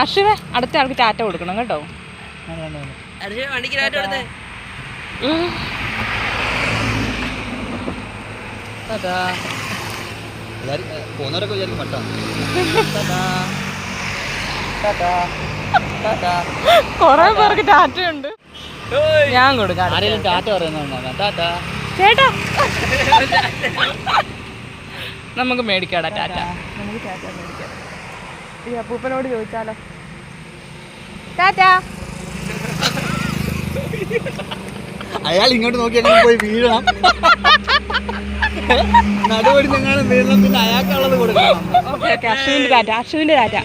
അർഷിവേ അടുത്ത ആൾക്ക് ടാറ്റ കൊടുക്കണം കേട്ടോ. വണ്ടിക്ക് ടാറ്റ കൊടുത്തേ. പോകുന്നവരൊക്കെ വിചാരിക്കും മട്ടാണ്. കൊറേ പേർക്ക് ടാറ്റ ഉണ്ട്. ഞാൻ കൊടുക്കാം. ആരെങ്കിലും ടാറ്റ പറയുന്നതാണ് ടാറ്റാ. ചേട്ടാ നമുക്ക് മേടിക്കാടാ ടാറ്റ. നമുക്ക് ടാറ്റ മേടിക്കാം. ഈ അപ്പൂപ്പനോട് ചോദിച്ചാലോ. ടാറ്റ. അയാൾ ഇങ്ങോട്ട് നോക്കി അങ്ങനെ പോയി വീഴണം. നടുപടി നിങ്ങളും വീഴണം. പിന്നെ അയാൾക്കുള്ളത് കൊടുക്കണം. Okay okay. അശ്വിന്റെ ടാറ്റ. അശ്വിന്റെ ടാറ്റ.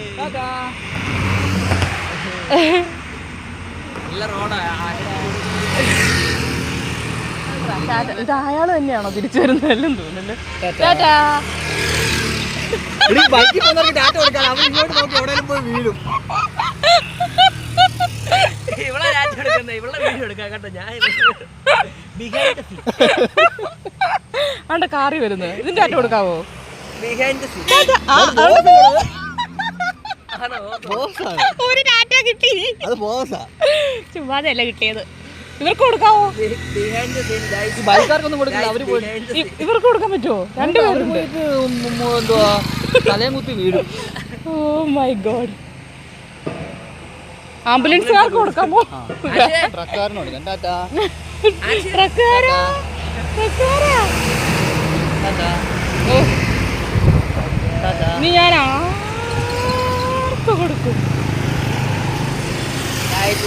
ഇത് അയാൾ തന്നെയാണോ തിരിച്ചു വരുന്നതെല്ലാം തോന്നുന്നല്ലേ. ടാറ്റാ. ബൈക്കിൽ പോകുന്നവർക്ക് ടാറ്റ കൊടുക്കാൻ അവർ ഇങ്ങോട്ട് നോക്കി എവിടെയും പോയി വീഴും. ഇവിടെ ടാറ്റ കൊടുക്കുന്ന ഇവിടെ വീഡിയോ എടുക്കാം കേട്ടോ. ഞാൻ ആണ്ട കാറി വരുന്നത്. ഇതിന്റെ ടാറ്റ കൊടുക്കാവോ? ഒരു ടാറ്റ കിട്ടി. അത് ബോസാ. ചുമ്മാതല്ല കിട്ടിയത്. ഇവർക്ക് കൊടുക്കാവോ? ബൈക്കാർക്കൊന്നും കൊടുക്കില്ല. അവര് പോയി ഇവർക്ക് കൊടുക്കാൻ പറ്റുമോ? രണ്ടുപേരും എന്തുവാ തലയും കുത്തി വീഴും. Oh my god. ആംബുലൻസുകാർക്ക് കൊടുക്കാമോ? ട്രക്കാരനോട് ടാറ്റാ. ഇനി ഞാൻ ആർക്ക് കൊടുക്കും?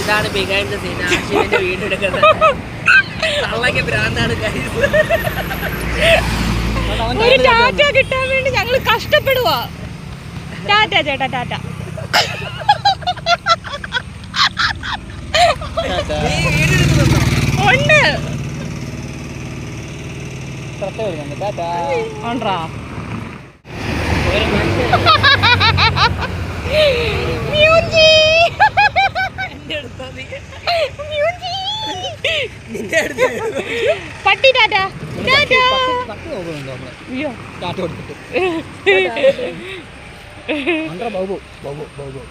ഇതാണ് ബിഹൈൻഡ് ദ സീൻ. ആശിവിന്റെ വീഡിയോ എടുക്കുന്നത് തള്ളക്ക് ഭ്രാന്താണ്. ഒരു ടാറ്റ കിട്ടാൻ വേണ്ടി ഞങ്ങൾ കഷ്ടപ്പെടുവാ. ടാറ്റ ചേട്ടാ ടാറ്റ. ഉണ്ട് ഉണ്ട്രാ. പട്ടി ടാറ്റ. ടാറ്റ. ടാറ്റ കൊടുത്തിട്ട് ബൗബു ബൗബു ബൗബു.